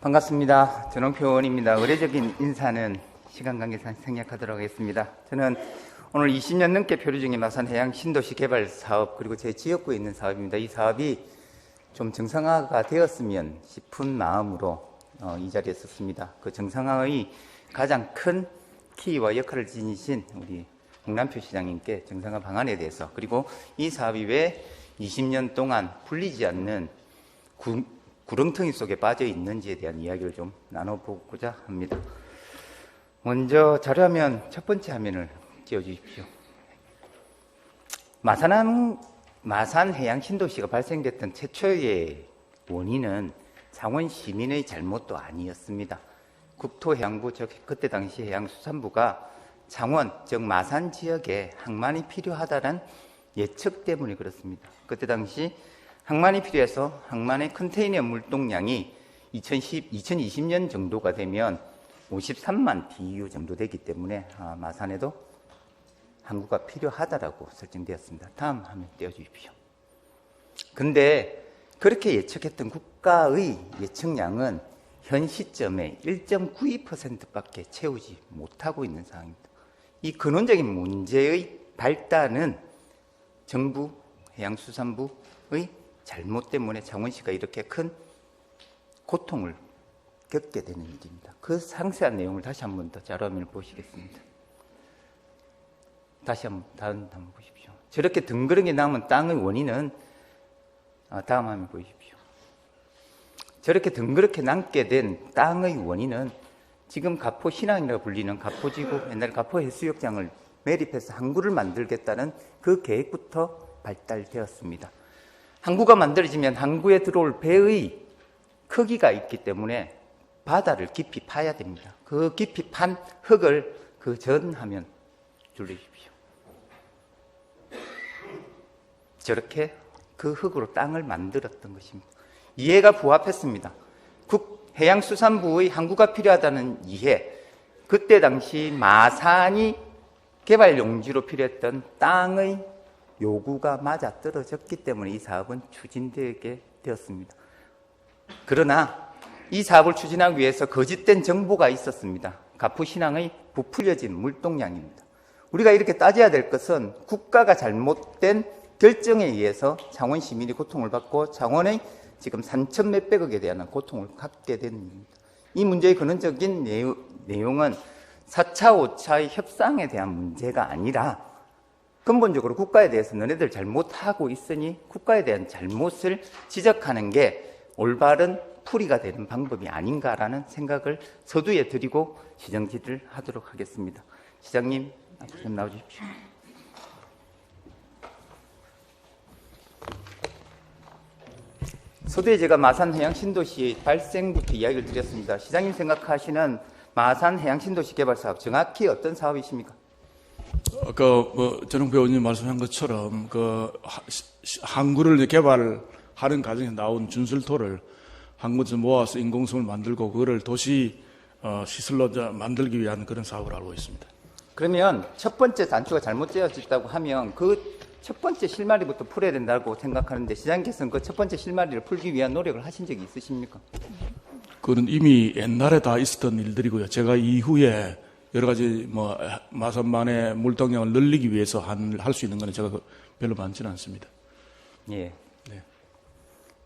반갑습니다. 전홍표 의원입니다. 의례적인 인사는 시간 관계상 생략하도록 하겠습니다. 저는 오늘 20년 넘게 표류 중인 마산 해양 신도시 개발 사업, 그리고 제 지역구에 있는 사업입니다. 이 사업이 좀 정상화가 되었으면 싶은 마음으로 이 자리에 섰습니다. 그 정상화의 가장 큰 키와 역할을 지니신 우리 홍남표 시장님께 정상화 방안에 대해서, 그리고 이 사업이 왜 20년 동안 풀리지 않는 구렁텅이 속에 빠져 있는지에 대한 이야기를 좀 나눠보고자 합니다. 먼저 자료화면 첫 번째 화면을 띄워주십시오. 마산 해양 신도시가 발생됐던 최초의 원인은 창원 시민의 잘못도 아니었습니다. 국토해양부, 즉 그때 당시 해양수산부가 창원, 즉 마산 지역에 항만이 필요하다는 예측 때문에 그렇습니다. 그때 당시 항만이 필요해서 항만의 컨테이너 물동량이 2020년 정도가 되면 53만 TEU 정도 되기 때문에 마산에도 항구가 필요하다라고 설정되었습니다. 다음 화면 띄워주십시오. 근데 그렇게 예측했던 국가의 예측량은 현 시점에 1.92%밖에 채우지 못하고 있는 상황입니다. 이 근원적인 문제의 발단은 정부, 해양수산부의 잘못 때문에 창원시가 이렇게 큰 고통을 겪게 되는 일입니다. 그 상세한 내용을 다시 한 번 더 자료화면을 보시겠습니다. 다시 다음 한번 보십시오. 저렇게 덩그러니 남은 땅의 원인은 다음 화면 보십시오. 저렇게 덩그렇게 남게 된 땅의 원인은 지금 가포 신항이라고 불리는 가포지구, 옛날 가포 해수욕장을 매립해서 항구를 만들겠다는 그 계획부터 발달되었습니다. 항구가 만들어지면 항구에 들어올 배의 크기가 있기 때문에 바다를 깊이 파야 됩니다. 그 깊이 판 흙을 그 전 화면 줄여주십시오. 저렇게 그 흙으로 땅을 만들었던 것입니다. 이해가 부합했습니다. 해양수산부의 항구가 필요하다는 이해, 그때 당시 마산이 개발 용지로 필요했던 땅의 요구가 맞아떨어졌기 때문에 이 사업은 추진되게 되었습니다. 그러나 이 사업을 추진하기 위해서 거짓된 정보가 있었습니다. 가포신항의 부풀려진 물동량입니다. 우리가 이렇게 따져야 될 것은 국가가 잘못된 결정에 의해서 창원 시민이 고통을 받고 창원의 지금 3천 몇백억에 대한 고통을 갖게 된 일입니다. 이 문제의 근원적인 내용은 4차, 5차의 협상에 대한 문제가 아니라 근본적으로 국가에 대해서 너네들 잘못하고 있으니 국가에 대한 잘못을 지적하는 게 올바른 풀이가 되는 방법이 아닌가라는 생각을 서두에 드리고 시정 질의를 하도록 하겠습니다. 시장님, 앞으로 좀 나와주십시오. 서두에 제가 마산 해양 신도시 발생부터 이야기를 드렸습니다. 시장님 생각하시는 마산 해양 신도시 개발 사업 정확히 어떤 사업이십니까? 아까 전홍표 의원님 말씀한 것처럼 항구를 개발하는 과정에서 나온 준설토를 항구에서 모아서 인공섬을 만들고 그거를 도시 시설로 만들기 위한 그런 사업을 알고 있습니다. 그러면 첫 번째 단추가 잘못 쥐어졌다고 하면 그 첫 번째 실마리부터 풀어야 된다고 생각하는데, 시장님께서는 그 첫 번째 실마리를 풀기 위한 노력을 하신 적이 있으십니까? 그건 이미 옛날에 다 있었던 일들이고요. 제가 이후에 여러 가지 마산만의 물동량을 늘리기 위해서 할 수 있는 건 제가 별로 많지는 않습니다. 예. 네.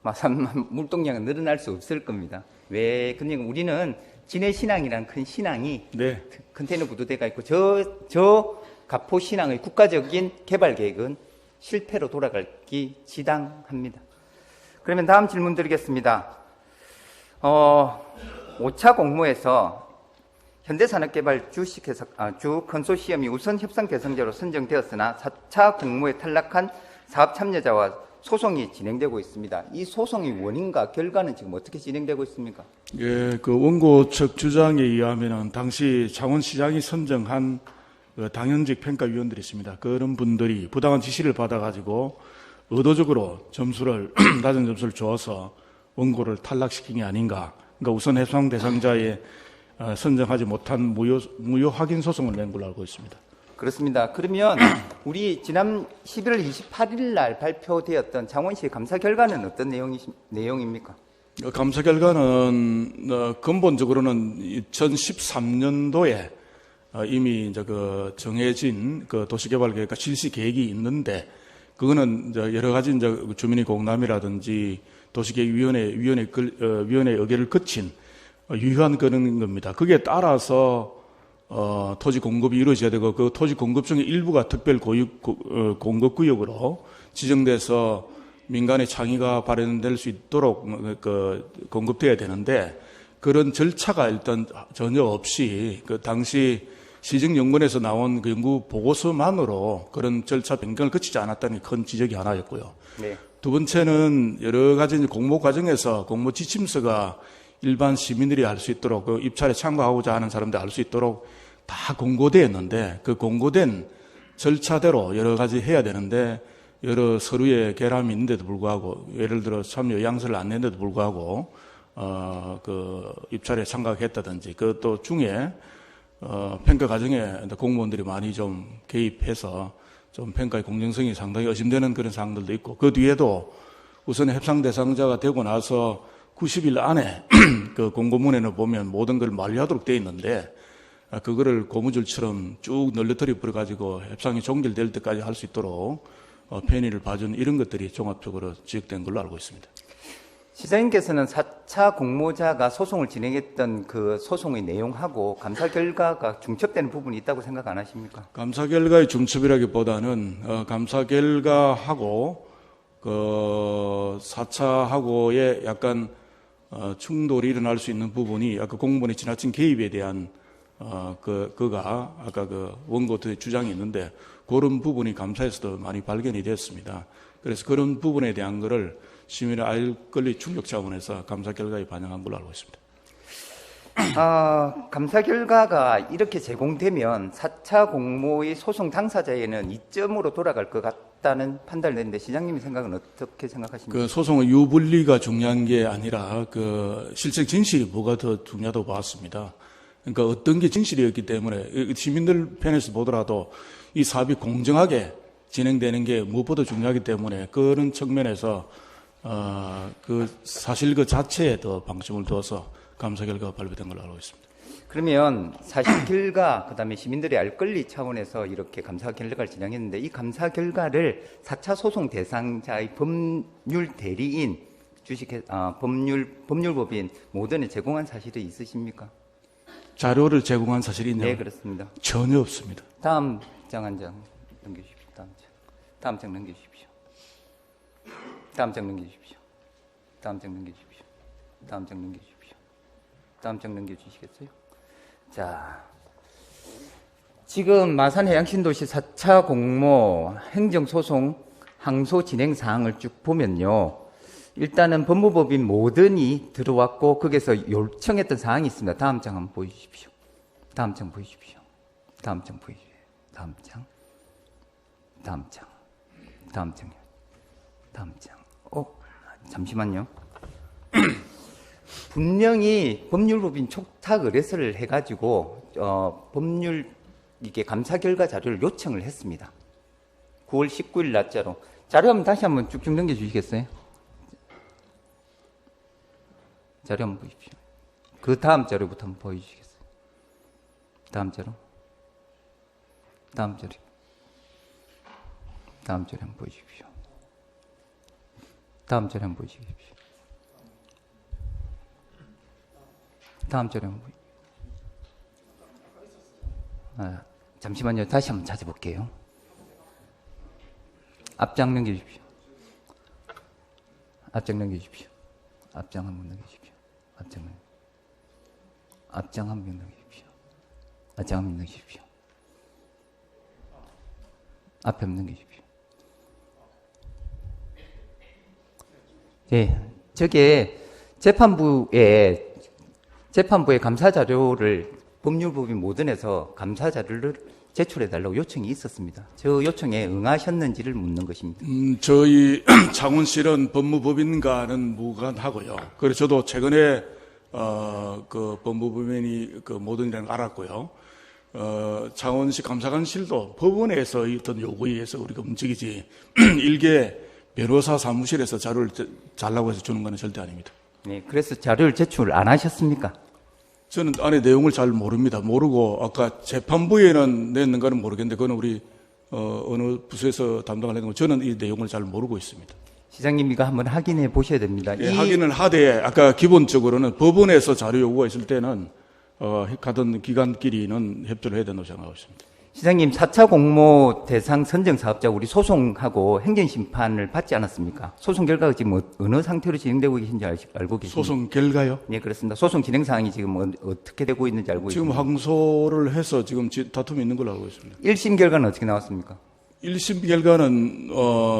마산 물동량은 늘어날 수 없을 겁니다. 왜? 그냥 우리는 진해신항이라는 큰 신항이 네. 컨테이너 구조대가 있고 저 가포신항의 국가적인 개발 계획은 실패로 돌아가기 지당합니다. 그러면 다음 질문 드리겠습니다. 5차 공모에서 현대산업개발 주 컨소시엄이 우선 협상 대상자로 선정되었으나 4차 공모에 탈락한 사업 참여자와 소송이 진행되고 있습니다. 이 소송의 원인과 결과는 지금 어떻게 진행되고 있습니까? 예, 그 원고 측 주장에 의하면은 당시 창원시장이 선정한 당연직 평가위원들이 있습니다. 그런 분들이 부당한 지시를 받아가지고 의도적으로 낮은 점수를 줘서 원고를 탈락시킨 게 아닌가. 그러니까 우선 협상 대상자에 선정하지 못한 무효 확인 소송을 낸 걸로 알고 있습니다. 그렇습니다. 그러면 우리 지난 11월 28일 날 발표되었던 창원시의 감사 결과는 어떤 내용입니까? 감사 결과는 근본적으로는 2013년도에 이미 이제 그 정해진 그 도시개발계획과 실시 계획이 있는데, 그거는 이제 여러 가지 이제 주민의 공람이라든지 도시계획위원회의 의결을 거친 유효한 그런 겁니다. 거기에 따라서 토지 공급이 이루어져야 되고, 그 토지 공급 중에 일부가 특별 공급구역으로 지정돼서 민간의 창의가 발현될 수 있도록 공급돼야 되는데, 그런 절차가 일단 전혀 없이 그 당시 시정연구원에서 나온 그 연구 보고서만으로 그런 절차 변경을 거치지 않았다는 게 큰 지적이 하나였고요. 네. 두 번째는 여러 가지 공모 과정에서 공모 지침서가 일반 시민들이 알 수 있도록, 그 입찰에 참가하고자 하는 사람들이 알 수 있도록 다 공고되었는데, 그 공고된 절차대로 여러 가지 해야 되는데 여러 서류에 결함이 있는데도 불구하고, 예를 들어 참여 양서를 안 냈는데도 불구하고 그 입찰에 참가했다든지, 그것도 중에 평가 과정에 공무원들이 많이 좀 개입해서 좀 평가의 공정성이 상당히 의심되는 그런 사항들도 있고, 그 뒤에도 우선 협상 대상자가 되고 나서 90일 안에 그 공고문에는 보면 모든 걸 만료하도록 되어 있는데, 그거를 고무줄처럼 쭉 널려터려 버려가지고 협상이 종결될 때까지 할 수 있도록 편의를 봐준 이런 것들이 종합적으로 지적된 걸로 알고 있습니다. 시장님께서는 4차 공모자가 소송을 진행했던 그 소송의 내용하고 감사 결과가 중첩되는 부분이 있다고 생각 안 하십니까? 감사 결과의 중첩이라기보다는 감사 결과하고 그 4차하고의 약간 충돌이 일어날 수 있는 부분이, 아까 공무원의 지나친 개입에 대한 그가 아까 그 원고의 주장이 있는데, 그런 부분이 감사에서도 많이 발견이 됐습니다. 그래서 그런 부분에 대한 거를 시민의 알 권리 충족 차원에서 감사 결과에 반영한 걸로 알고 있습니다. 감사 결과가 이렇게 제공되면 4차 공모의 소송 당사자에는 이점으로 돌아갈 것 같다는 판단을 냈는데, 시장님의 생각은 어떻게 생각하십니까? 그 소송의 유불리가 중요한 게 아니라 그 실제 진실이 뭐가 더 중요하다고 봤습니다. 그러니까 어떤 게 진실이었기 때문에 시민들 편에서 보더라도 이 사업이 공정하게 진행되는 게 무엇보다 중요하기 때문에, 그런 측면에서 그 사실 그 자체에 더 방점을 두어서 감사 결과가 발표된 걸로 알고 있습니다. 그러면 사실 결과, 그다음에 시민들의 알 권리 차원에서 이렇게 감사 결과를 진행했는데, 이 감사 결과를 4차 소송 대상자의 법률 대리인, 법률법인 모든에 제공한 사실이 있으십니까? 자료를 제공한 사실이 있나요? 네, 그렇습니다. 전혀 없습니다. 다음 장 한 장 넘겨주십시오. 다음 장 넘겨주십시오. 다음 장 넘겨주십시오. 다음 장 넘겨주십시오. 다음 장 넘겨주십시오. 다음 장 넘겨주시겠어요? 자, 지금 마산해양신도시 4차 공모 행정소송 항소 진행 사항을 쭉 보면요, 일단은 법무법인 모든이 들어왔고 거기서 요청했던 사항이 있습니다. 다음 장 한번 보여주십시오. 다음 장 보여주십시오. 다음 장 보여주세요. 다음 장. 다음 장. 다음 장이요. 다음 장. 잠시만요. 분명히 법률법인 촉탁 의뢰서를 해가지고 이게 감사 결과 자료를 요청을 했습니다. 9월 19일 날짜로. 자료 한번 다시 한번 쭉쭉 넘겨주시겠어요? 자료 한번 보십시오. 그 다음 자료부터 한번 보여주시겠어요? 다음 자료. 다음 자료. 다음 자료 한번 보여주십시오. 다음 자료 한번 보여주십시오. 다음 자료 한번 보여주십시오. 잠시만요. 다시 한번 찾아볼게요. 앞장 넘겨주십시오. 앞장 넘겨주십시오. 앞장 한번 넘겨주십시오. 앞장 한 명 넘기십시오. 앞장 한 명 넘기십시오. 앞에 한번 넘기십시오. 네, 저게 재판부의 감사 자료를 법률법인 모든에서 감사 자료를 제출해달라고 요청이 있었습니다. 저 요청에 응하셨는지를 묻는 것입니다. 저희 창원시는 법무법인과는 무관하고요. 그래서 저도 최근에 그 법무법인이 그 모든이라는 걸 알았고요. 창원시 감사관실도 법원에서 어떤 요구에 의해서 우리가 움직이지 일개 변호사 사무실에서 자료를 달라고 해서 주는 건 절대 아닙니다. 네, 그래서 자료를 제출 안 하셨습니까? 저는 안에 내용을 잘 모릅니다. 모르고 아까 재판부에는 냈는가는 모르겠는데 그거는 우리 어느 부서에서 담당을 했는 거 저는 이 내용을 잘 모르고 있습니다. 시장님 이거 한번 확인해 보셔야 됩니다. 예, 확인을 하되 아까 기본적으로는 법원에서 자료 요구가 있을 때는 가던 기관끼리는 협조를 해야 된다고 생각하고 있습니다. 시장님 4차 공모 대상 선정 사업자 우리 소송하고 행정심판을 받지 않았습니까? 소송 결과가 지금 어느 상태로 진행되고 계신지 알고 계십니까? 소송 결과요? 네, 그렇습니다. 소송 진행 사항이 지금 어떻게 되고 있는지 알고 지금 있습니다. 항소를 해서 지금 다툼이 있는 걸로 알고 있습니다. 1심 결과는 어떻게 나왔습니까? 1심 결과는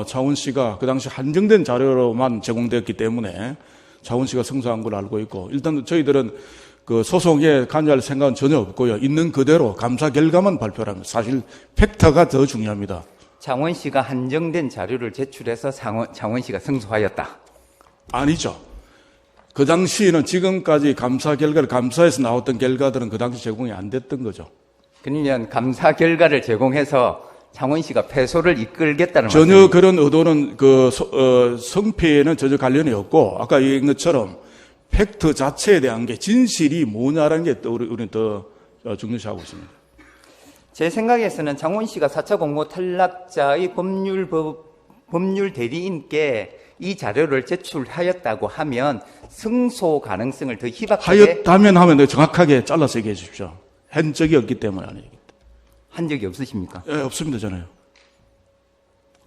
차원시가 그 당시 한정된 자료로만 제공되었기 때문에 차원시가 승소한 걸로 알고 있고 일단 저희들은 그 소송에 관여할 생각은 전혀 없고요. 있는 그대로 감사 결과만 발표를 합니다. 사실 팩트가 더 중요합니다. 창원시가 한정된 자료를 제출해서 창원시가 승소하였다. 아니죠. 그 당시에는 지금까지 감사 결과를 감사에서 나왔던 결과들은 그 당시 제공이 안 됐던 거죠. 그러면 감사 결과를 제공해서 창원시가 패소를 이끌겠다는 전혀 말씀입니다. 그런 의도는 성패에는 전혀 관련이 없고 아까 얘기한 것처럼 팩트 자체에 대한 게 진실이 뭐냐라는 게 우리는 더 중요시하고 있습니다. 제 생각에서는 창원시가 4차 공모 탈락자의 법률 대리인께 이 자료를 제출하였다고 하면 승소 가능성을 더 희박하게 하였다면 하면 정확하게 잘라서 얘기해 주십시오. 한 적이 없기 때문에 아니겠다. 한 적이 없으십니까? 예, 없습니다, 저는요.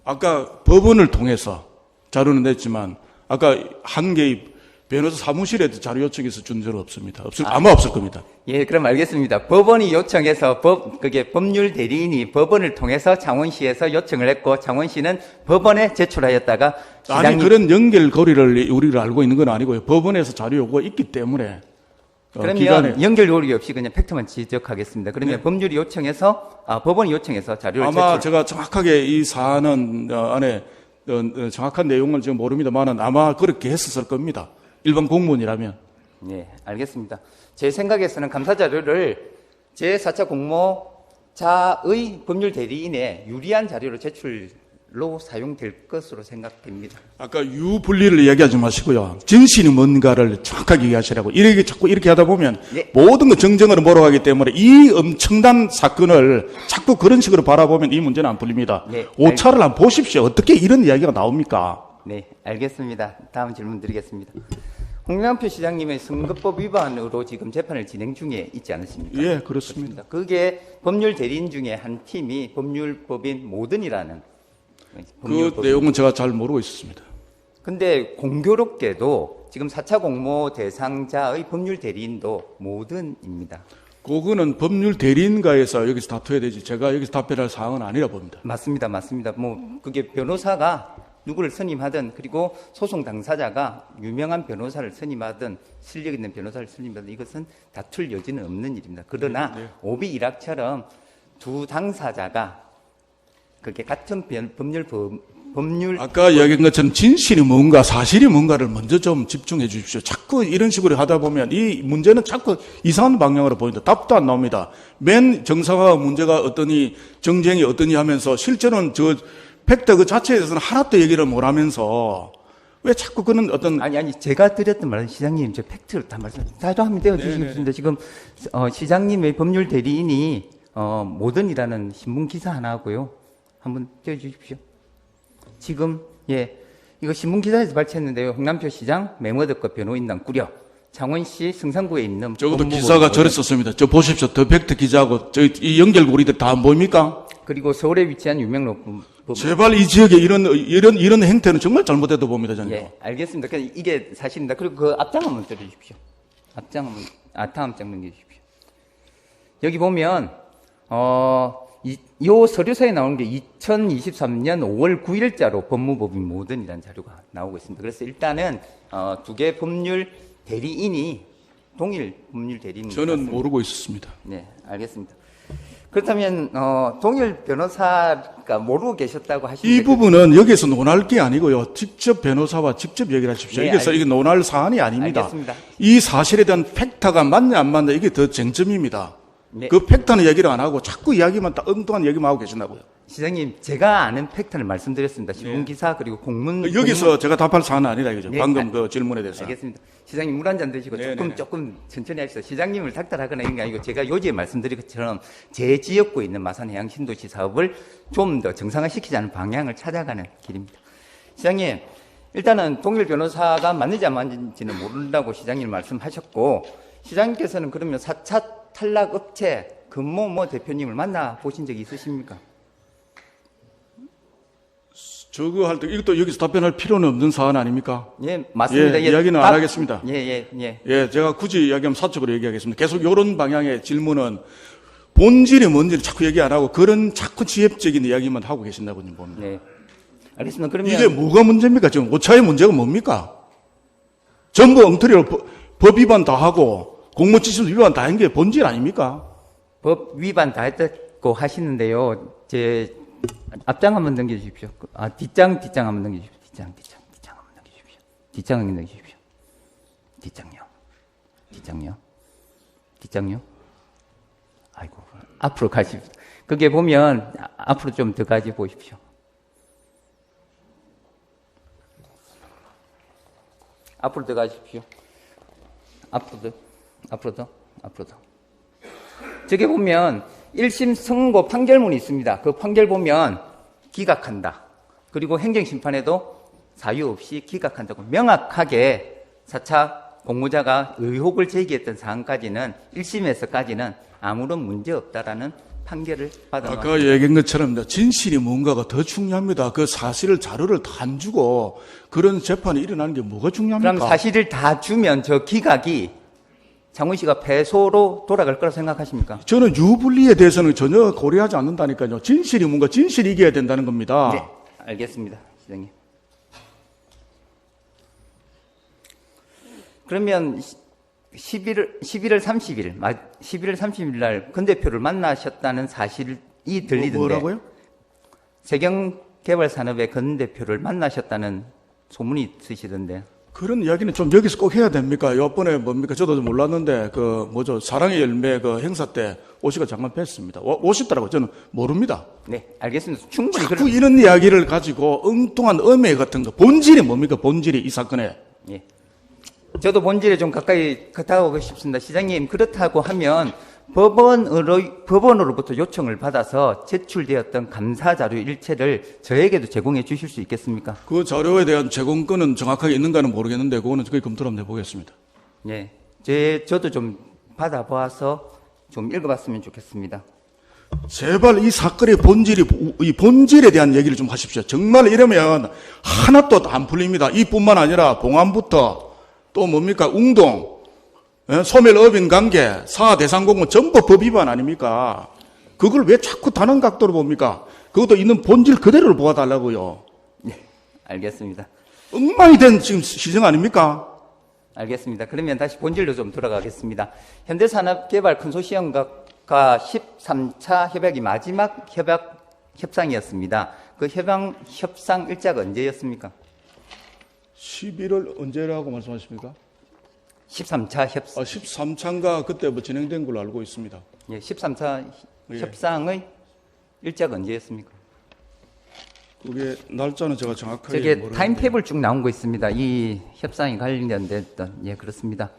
아까 법원을 통해서 자료는 냈지만 아까 한 개의 변호사 사무실에 자료 요청해서 준 적은 없습니다. 아마 없을 겁니다. 예, 그럼 알겠습니다. 법원이 요청해서 그게 법률 대리인이 법원을 통해서 창원시에서 요청을 했고 창원시는 법원에 제출하였다가 아니 그런 연결고리를 우리가 알고 있는 건 아니고요. 법원에서 자료 요구가 있기 때문에 그러면 기관에 연결고리 없이 그냥 팩트만 지적하겠습니다. 그러면 네. 법률이 요청해서 법원이 요청해서 자료를 아마 제출. 제가 정확하게 이 사안은 안에 정확한 내용을 지금 모릅니다만은 아마 그렇게 했었을 겁니다. 일반 공무원이라면. 네, 알겠습니다. 제 생각에서는 감사 자료를 제4차 공모자의 법률 대리인의 유리한 자료로 제출로 사용될 것으로 생각됩니다. 아까 유분리를 얘기하지 마시고요. 진실이 뭔가를 정확하게 얘기하시라고. 이렇게 자꾸 이렇게 하다 보면 네. 모든 거 정정으로 몰아가기 때문에 이 엄청난 사건을 자꾸 그런 식으로 바라보면 이 문제는 안 풀립니다. 네. 오차를 한번 보십시오. 어떻게 이런 이야기가 나옵니까? 네, 알겠습니다. 다음 질문 드리겠습니다. 홍명표 시장님의 선거법 위반으로 지금 재판을 진행 중에 있지 않으십니까? 예, 그렇습니다. 그게 법률 대리인 중에 한 팀이 법률법인 모든이라는 그 내용은 제가 잘 모르고 있었습니다. 근데 공교롭게도 지금 4차 공모 대상자의 법률 대리인도 모든입니다. 그거는 법률 대리인과에서 여기서 다투어야 되지 제가 여기서 답변할 사항은 아니라 봅니다. 맞습니다. 그게 변호사가 누구를 선임하든 그리고 소송 당사자가 유명한 변호사를 선임하든 실력 있는 변호사를 선임하든 이것은 다툴 여지는 없는 일입니다. 그러나 네. 오비일학처럼 두 당사자가 그게 같은 법률 아까 이야기한 것처럼 진실이 뭔가 사실이 뭔가를 먼저 좀 집중해 주십시오. 자꾸 이런 식으로 하다 보면 이 문제는 자꾸 이상한 방향으로 보인다. 답도 안 나옵니다. 맨 정상화 문제가 어떠니 정쟁이 어떠니 하면서 실제로는 팩트 그 자체에 대해서는 하나도 얘기를 못 하면서 왜 자꾸 그런 어떤 아니 제가 드렸던 말은 시장님 저 팩트를 다 하면 돼요. 주시겠습니다. 지금 시장님의 법률 대리인이 모든이라는 신문 기사 하나 하고요. 한번 띄워주십시오. 지금 이거 신문 기사에서 발췌했는데요. 홍남표 시장 맹어덕과 변호인단 꾸려 창원시 성산구에 있는 적어도 기사가 저래 썼습니다. 저 보십시오. 더 팩트 기자하고 이 연결고리들 다 안 보입니까? 그리고 서울에 위치한 유명 높은 제발 이 지역에 이런 행태는 정말 잘못됐다고 봅니다, 저는. 예, 알겠습니다. 이게 사실입니다. 그리고 그 앞장 한번 들어주십시오. 다음 앞장 넘겨주십시오. 여기 보면 요 서류서에 나오는 게 2023년 5월 9일자로 법무법인 모든이라는 자료가 나오고 있습니다. 그래서 일단은 두 개 법률 대리인이 동일 법률 대리인 저는 모르고 있었습니다. 네, 알겠습니다. 그렇다면 동일 변호사가 모르고 계셨다고 하시는데 이 부분은 여기서 논할 게 아니고요. 직접 변호사와 직접 얘기를 하십시오. 네, 여기서 이게 논할 사안이 아닙니다. 알겠습니다. 이 사실에 대한 팩트가 맞냐 안 맞냐 이게 더 쟁점입니다. 네. 그 팩트는 얘기를 안 하고 자꾸 이야기만 엉뚱한 얘기만 하고 계신다고요. 시장님, 제가 아는 팩트를 말씀드렸습니다. 신문기사 그리고 공문. 여기서 제가 답할 사안은 아니다 이거죠. 네, 방금 그 질문에 대해서. 알겠습니다. 시장님 물 한 잔 드시고 네네네. 조금 천천히 하시죠. 시장님을 닥달하거나 이런 게 아니고 제가 요지에 말씀드린 것처럼 제 지역구에 있는 마산해양 신도시 사업을 좀 더 정상화시키자는 방향을 찾아가는 길입니다. 시장님, 일단은 동일 변호사가 맞는지 안 맞는지는 모른다고 시장님 말씀하셨고, 시장님께서는 그러면 4차 탈락 업체 금모 대표님을 만나 보신 적이 있으십니까? 저거 할 때 이것도 여기서 답변할 필요는 없는 사안 아닙니까? 예, 맞습니다. 예, 이야기는 안 하겠습니다. 예. 제가 굳이 이야기하면 사적으로 얘기하겠습니다. 계속 이런 방향의 질문은 본질이 뭔지를 자꾸 얘기 안 하고 그런 자꾸 지엽적인 이야기만 하고 계신다고 봅니다. 네. 알겠습니다. 그러면 이게 뭐가 문제입니까? 지금 오차의 문제가 뭡니까? 전부 엉터리로 법 위반 다 하고 공무지시도 위반 다 한 게 본질 아닙니까? 법 위반 다 했다고 하시는데요. 제 앞장 한번 넘겨주십시오. 뒷장 한번 넘겨주십시오. 뒷장 한번 넘겨주십시오. 뒷장 넘겨주십시오. 뒷장요. 아이고, 앞으로 가십시오. 그게 보면 앞으로 좀 더 가지 보십시오. 앞으로 더 가십시오. 앞으로 더. 저게 보면 1심 선고 판결문이 있습니다. 그 판결 보면 기각한다. 그리고 행정심판에도 사유 없이 기각한다고 명확하게 4차 공무자가 의혹을 제기했던 사항까지는 1심에서까지는 아무런 문제 없다라는 판결을 받아놨습니다. 아까 얘기한 것처럼 진실이 뭔가가 더 중요합니다. 그 사실을 자료를 다 안 주고 그런 재판이 일어나는 게 뭐가 중요합니까? 그럼 사실을 다 주면 저 기각이 장훈씨가 패소로 돌아갈 거라 생각하십니까? 저는 유불리에 대해서는 전혀 고려하지 않는다니까요. 진실이 뭔가 진실이 이겨야 된다는 겁니다. 네, 알겠습니다, 시장님. 그러면 11월 30일 날 권 대표를 만나셨다는 사실이 들리던데. 뭐라고요? 세경개발산업의 권 대표를 만나셨다는 소문이 있으시던데. 그런 이야기는 좀 여기서 꼭 해야 됩니까? 이번에 뭡니까? 저도 몰랐는데 사랑의 열매 행사 때 오씨가 잠깐 뵀습니다. 오셨더라고요. 저는 모릅니다. 네, 알겠습니다. 충분히 자꾸 이런 이야기를 가지고 엉뚱한 음해 같은 거. 본질이 뭡니까? 본질이 이 사건에. 예. 저도 본질에 좀 가까이 다가오고 싶습니다. 시장님, 그렇다고 하면 법원으로부터 요청을 받아서 제출되었던 감사 자료 일체를 저에게도 제공해 주실 수 있겠습니까? 그 자료에 대한 제공권은 정확하게 있는가는 모르겠는데 그거는 저희 검토를 한번 해보겠습니다. 예. 저도 좀 받아봐서 좀 읽어봤으면 좋겠습니다. 제발 이 사건의 이 본질에 대한 얘기를 좀 하십시오. 정말 이러면 하나도 안 풀립니다. 이뿐만 아니라 봉안부터 또 뭡니까? 웅동, 소멸업인 관계, 사대상공은 전부 법 위반 아닙니까? 그걸 왜 자꾸 다른 각도로 봅니까? 그것도 있는 본질 그대로를 보아달라고요. 네, 알겠습니다. 엉망이 된 지금 시정 아닙니까? 알겠습니다. 그러면 다시 본질로 좀 돌아가겠습니다. 현대산업개발 컨소시엄과 13차 협약이 마지막 협상이었습니다. 그 협상 일자가 언제였습니까? 11월 언제라고 말씀하십니까? 13차 협상. 13차인가 그때 진행된 걸로 알고 있습니다. 예, 13차 협상의 일자가 언제였습니까? 그게 날짜는 제가 정확하게 저게 모르는데. 타임테이블 쭉 나온 거 있습니다. 이 협상이 관련됐던, 예, 그렇습니다.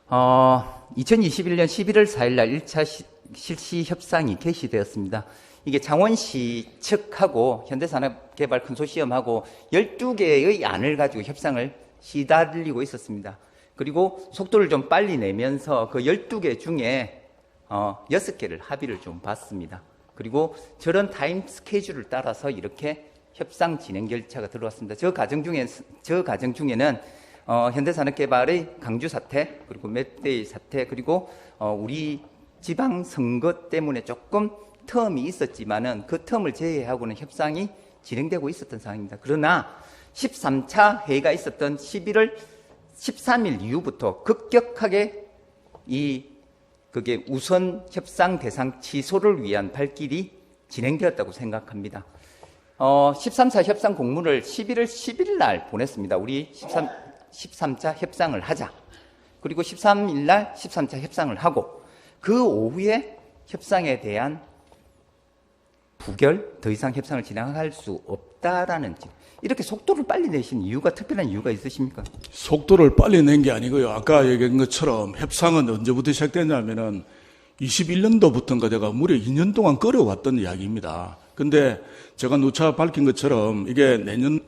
2021년 11월 4일 날 1차 실시 협상이 개시되었습니다. 이게 창원시 측하고 현대산업개발 컨소시엄하고 12개의 안을 가지고 협상을 시달리고 있었습니다. 그리고 속도를 좀 빨리 내면서 그 12개 중에 6개를 합의를 좀 봤습니다. 그리고 저런 타임 스케줄을 따라서 이렇게 협상 진행 절차가 들어왔습니다. 저 과정 중에는 현대산업개발의 강주 사태, 그리고 멧돼지 사태, 그리고 우리 지방 선거 때문에 조금 텀이 있었지만은 그 텀을 제외하고는 협상이 진행되고 있었던 상황입니다. 그러나 13차 회의가 있었던 11월 13일 이후부터 급격하게 그게 우선 협상 대상 취소를 위한 발길이 진행되었다고 생각합니다. 13차 협상 공문을 11월 10일 날 보냈습니다. 우리 13차 협상을 하자. 그리고 13일 날 13차 협상을 하고 그 오후에 협상에 대한 부결, 더 이상 협상을 진행할 수 없다라는 이렇게 속도를 빨리 내신 이유가 특별한 이유가 있으십니까? 속도를 빨리 낸 게 아니고요. 아까 얘기한 것처럼 협상은 언제부터 시작됐냐면은 21년도부터인가 제가 무려 2년 동안 끌어왔던 이야기입니다. 근데 제가 누차 밝힌 것처럼 이게 내년,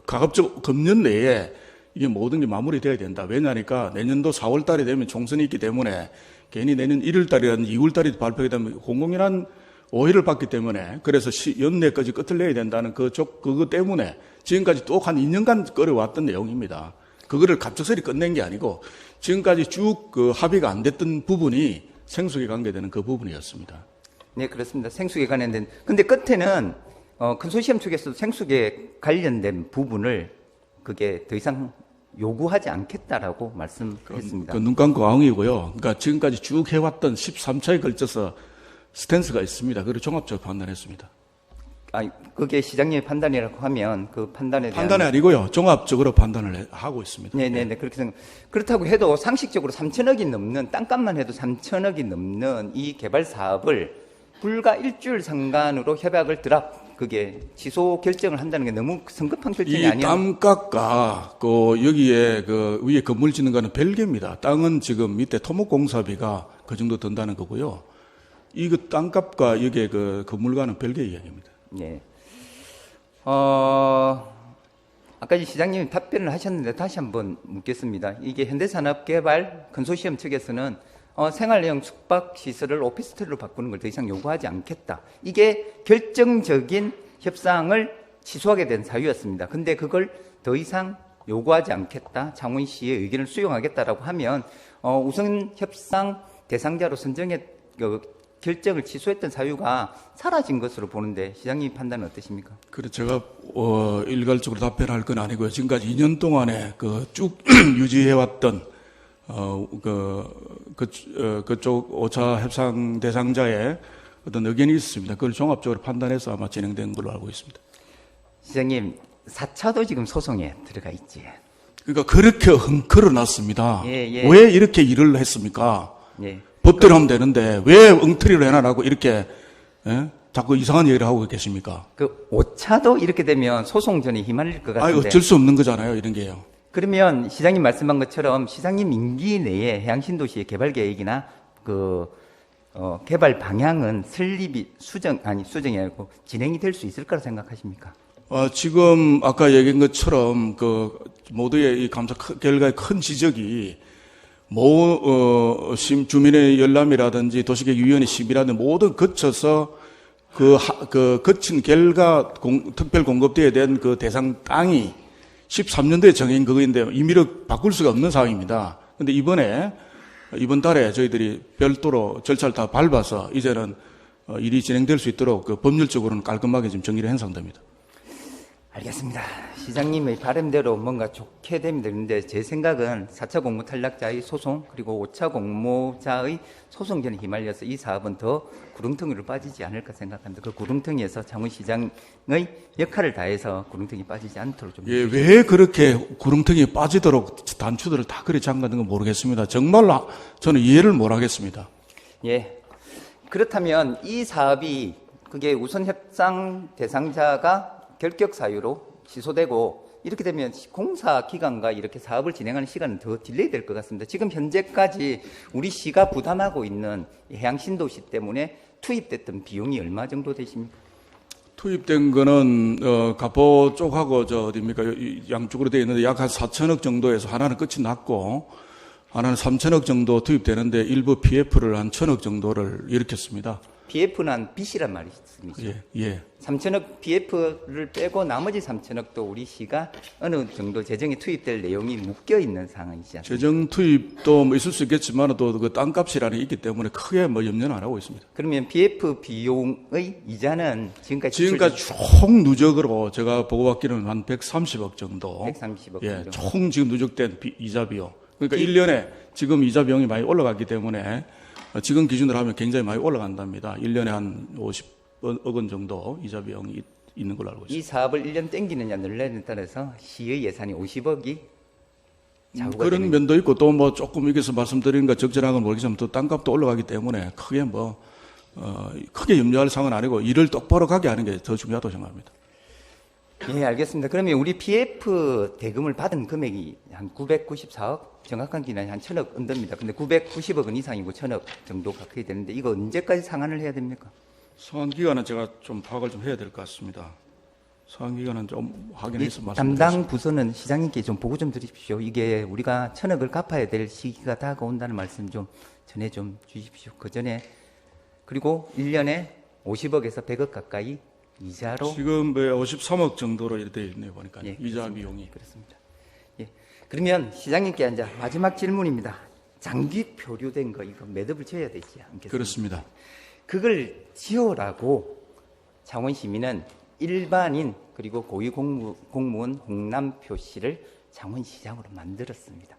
가급적 금년 내에 이게 모든 게 마무리돼야 된다. 왜냐니까 내년도 4월 달이 되면 총선이 있기 때문에 괜히 내년 1월 달이라든지 2월 달이 발표가 되면 공공연한 오해를 받기 때문에 그래서 연내까지 끝을 내야 된다는 그거 때문에 지금까지 또 한 2년간 끌어왔던 내용입니다. 그거를 갑작스레 끝낸 게 아니고 지금까지 쭉 그 합의가 안 됐던 부분이 생수에 관계되는 그 부분이었습니다. 네, 그렇습니다. 생수에 관련된. 근데 끝에는 컨소시엄 측에서도 생수에 관련된 부분을 그게 더 이상 요구하지 않겠다라고 말씀했습니다. 눈 감고 아웅이고요. 그러니까 지금까지 쭉 해왔던 13차에 걸쳐서 스탠스가 있습니다. 그걸 종합적으로 판단했습니다. 그게 시장님의 판단이라고 하면 그 판단에 대한. 판단이 아니고요. 종합적으로 판단을 하고 있습니다. 네네네. 그렇게 생각. 그렇다고 해도 상식적으로 3천억이 넘는, 땅값만 해도 3천억이 넘는 이 개발 사업을 불과 일주일 상간으로 협약을 그게 취소 결정을 한다는 게 너무 성급한 결정이 아니야. 이 땅값과 여기에 위에 건물 짓는 거는 별개입니다. 땅은 지금 밑에 토목공사비가 그 정도 든다는 거고요. 이 땅값과 여기에 건물과는 별개 이야기입니다. 네. 아까 시장님이 답변을 하셨는데 다시 한번 묻겠습니다. 이게 현대산업개발 컨소시엄 측에서는 생활형 숙박시설을 오피스텔로 바꾸는 걸 더 이상 요구하지 않겠다. 이게 결정적인 협상을 취소하게 된 사유였습니다. 근데 그걸 더 이상 요구하지 않겠다. 창원시의 의견을 수용하겠다라고 하면 우선 협상 대상자로 결정을 취소했던 사유가 사라진 것으로 보는데 시장님 판단은 어떠십니까? 그래 제가 일괄적으로 답변할 건 아니고요. 지금까지 2년 동안에 쭉 유지해왔던 그쪽 5차 협상 대상자의 어떤 의견이 있습니다. 그걸 종합적으로 판단해서 아마 진행된 걸로 알고 있습니다. 시장님, 4차도 지금 소송에 들어가 있지. 그러니까 그렇게 헝클어놨습니다. 예. 왜 이렇게 일을 했습니까? 예. 법대로 하면 되는데 왜 엉터리로 해놔라고 이렇게 자꾸 이상한 얘기를 하고 계십니까? 5차도 이렇게 되면 소송전에 휘말릴 것 같은데. 어쩔 수 없는 거잖아요, 이런 게요. 그러면 시장님 말씀한 것처럼 시장님 임기 내에 해양신도시의 개발 계획이나 개발 방향은 수정이 아니고 진행이 될 수 있을 거라 생각하십니까? 지금 아까 얘기한 것처럼 모두의 이 감사 결과의 큰 지적이 주민의 열람이라든지 도시계획위원회 심의라든지 모두 거쳐서 거친 결과 특별 공급대에 대한 그 대상 땅이 13년도에 정해진 그거인데 임의로 바꿀 수가 없는 상황입니다. 근데 이번 달에 저희들이 별도로 절차를 다 밟아서 이제는 일이 진행될 수 있도록 법률적으로는 깔끔하게 지금 정리를 한 상태입니다. 알겠습니다. 시장님의 바람대로 뭔가 좋게 되면 되는데 제 생각은 4차 공모 탈락자의 소송 그리고 5차 공모자의 소송전에 휘말려서 이 사업은 더 구렁텅이로 빠지지 않을까 생각합니다. 그 구렁텅이에서 창원시장의 역할을 다해서 구렁텅이 빠지지 않도록 좀. 예, 왜 그렇게 구렁텅이에 빠지도록 단추들을 다 그리 잠가는 건 모르겠습니다. 정말로 저는 이해를 못 하겠습니다. 예. 그렇다면 이 사업이 그게 우선 협상 대상자가 결격 사유로 취소되고 이렇게 되면 공사 기간과 이렇게 사업을 진행하는 시간은 더 딜레이 될 것 같습니다. 지금 현재까지 우리 시가 부담하고 있는 해양신도시 때문에 투입됐던 비용이 얼마 정도 되십니까? 투입된 거는 가포 쪽하고 어디입니까? 양쪽으로 되어 있는데 약 한 4천억 정도에서 하나는 끝이 났고 하나는 3천억 정도 투입되는데 일부 PF를 한 1천억 정도를 일으켰습니다. PF는 빚이란 말이 있습니다. 예. 3천억 PF를 빼고 나머지 3천억도 우리 시가 어느 정도 재정에 투입될 내용이 묶여 있는 상황이지 않습니까? 재정 투입도 있을 수 있겠지만 또 그 땅값이라는 게 있기 때문에 크게 염려는 안 하고 있습니다. 그러면 PF 비용의 이자는 지금까지 총 누적으로 제가 보고받기로는 한 130억 정도. 130억 예, 정도. 총 지금 누적된 이자 비용. 그러니까 1년에 지금 이자 비용이 많이 올라갔기 때문에 지금 기준으로 하면 굉장히 많이 올라간답니다. 1년에 한 50억 원 정도 이자 비용이 있는 걸로 알고 있습니다. 이 사업을 1년 땡기느냐 늘리느냐에 따라서 시의 예산이 50억이 자구가 그런 되는 면도 있고 또 조금 여기서 말씀드리는 거 적절한 건 모르겠지만 또 땅값도 올라가기 때문에 크게 크게 염려할 상황은 아니고 일을 똑바로 가게 하는 게 더 중요하다고 생각합니다. 예, 알겠습니다. 그러면 우리 PF 대금을 받은 금액이 한 994억, 정확한 기간이 한 1000억 언더입니다. 근데 990억 원 이상이고 1000억 정도 가까이 되는데 이거 언제까지 상환을 해야 됩니까? 상환 기간은 제가 좀 파악을 좀 해야 될 것 같습니다. 상환 기간은 좀 확인해서 말씀드리겠습니다. 담당 부서는 시장님께 좀 보고 좀 드리십시오. 이게 우리가 1000억을 갚아야 될 시기가 다가온다는 말씀 좀 전해 좀 주십시오. 그 전에 그리고 1년에 50억에서 100억 가까이 이자로 지금 53억 정도로 이렇게 되어 있네요. 보니까 예, 이자 그렇습니다. 비용이. 그렇습니다. 예. 그러면 시장님께 이제 마지막 질문입니다. 장기 표류된 거 이거 매듭을 지어야 되지 않겠습니까? 그렇습니다. 그걸 지어라고 창원시민은 일반인 그리고 고위공무원 홍남표 씨를 창원시장으로 만들었습니다.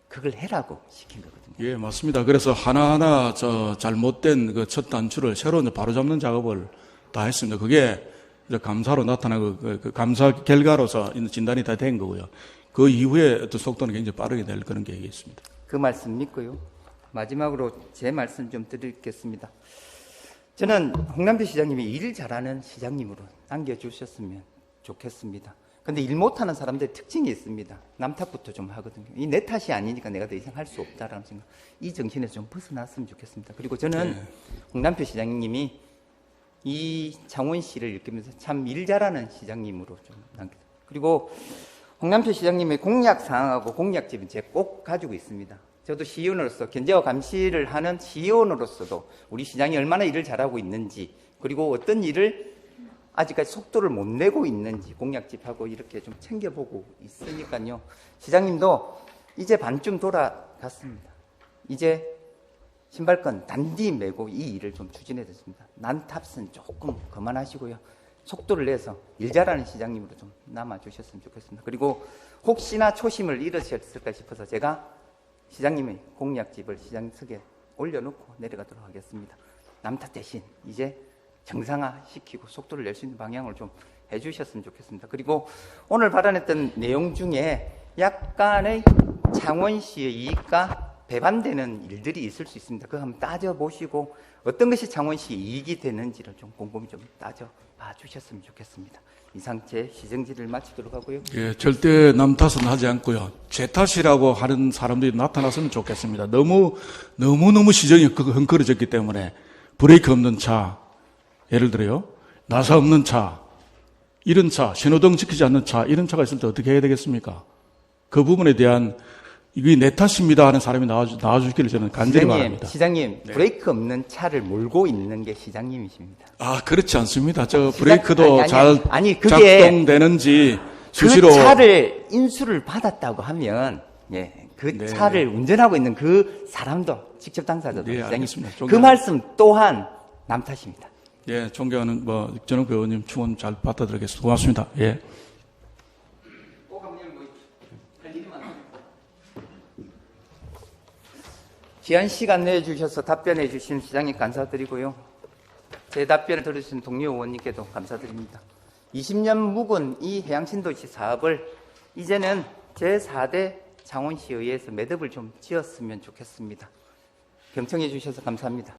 그걸 해라고 시킨 거거든요. 예, 맞습니다. 그래서 하나하나 잘못된 그 첫 단추를 새로 이제 바로잡는 작업을 다 했습니다. 그게 이제 감사로 나타나고 그 감사 결과로서 진단이 다 된 거고요. 그 이후에 어떤 속도는 굉장히 빠르게 될 그런 계획이 있습니다. 그 말씀 믿고요. 마지막으로 제 말씀 좀 드리겠습니다. 저는 홍남표 시장님이 일 잘하는 시장님으로 남겨주셨으면 좋겠습니다. 근데 일 못하는 사람들의 특징이 있습니다. 남 탓부터 좀 하거든요. 이 내 탓이 아니니까 내가 더 이상 할 수 없다라는 생각. 이 정신에서 좀 벗어났으면 좋겠습니다. 그리고 저는 홍남표 시장님이 이 창원시를 일으키면서 참 일 잘하는 시장님으로 좀 남겼습니다. 그리고 홍남표 시장님의 공약 사항하고 공약집은 제가 꼭 가지고 있습니다. 저도 시의원으로서 견제와 감시를 하는 시의원으로서도 우리 시장이 얼마나 일을 잘하고 있는지 그리고 어떤 일을 아직까지 속도를 못 내고 있는지 공약집하고 이렇게 좀 챙겨보고 있으니까요. 시장님도 이제 반쯤 돌아갔습니다. 이제 신발끈 단디 메고 이 일을 좀 추진해야 됐습니다. 난탑은 조금 그만하시고요. 속도를 내서 일 잘하는 시장님으로 좀 남아주셨으면 좋겠습니다. 그리고 혹시나 초심을 잃으셨을까 싶어서 제가 시장님의 공약집을 시장석에 올려놓고 내려가도록 하겠습니다. 남탓 대신 이제 정상화시키고 속도를 낼 수 있는 방향을 좀 해주셨으면 좋겠습니다. 그리고 오늘 발언했던 내용 중에 약간의 창원시의 이익과 배반되는 일들이 있을 수 있습니다. 그거 한번 따져보시고 어떤 것이 창원시의 이익이 되는지를 좀 곰곰이 좀 따져봐 주셨으면 좋겠습니다. 이상 제 시정지를 마치도록 하고요. 예, 절대 남 탓은 하지 않고요. 제 탓이라고 하는 사람들이 나타났으면 좋겠습니다. 너무 시정이 헝클어졌기 때문에 브레이크 없는 차, 예를 들어요. 나사 없는 차, 이런 차, 신호등 지키지 않는 차, 이런 차가 있을 때 어떻게 해야 되겠습니까? 그 부분에 대한 이게 내 탓입니다 하는 사람이 나와주기를 저는 간절히 바랍니다. 시장님, 브레이크 없는 차를 몰고 있는 게 시장님이십니다. 아, 그렇지 않습니다. 브레이크도 그게 작동되는지 수시로 그 차를 인수를 받았다고 하면 그 차를 운전하고 있는 그 사람도 직접 당사자도 시장님. 알겠습니다. 그 말씀 또한 남 탓입니다. 예, 존경하는 전욱 의원님 충원 잘 받아들이겠습니다. 고맙습니다. 예. 귀한 시간 내주셔서 답변해 주신 시장님 감사드리고요. 제 답변을 들으신 동료 의원님께도 감사드립니다. 20년 묵은 이 해양신도시 사업을 이제는 제4대 창원시의회에서 매듭을 좀 지었으면 좋겠습니다. 경청해 주셔서 감사합니다.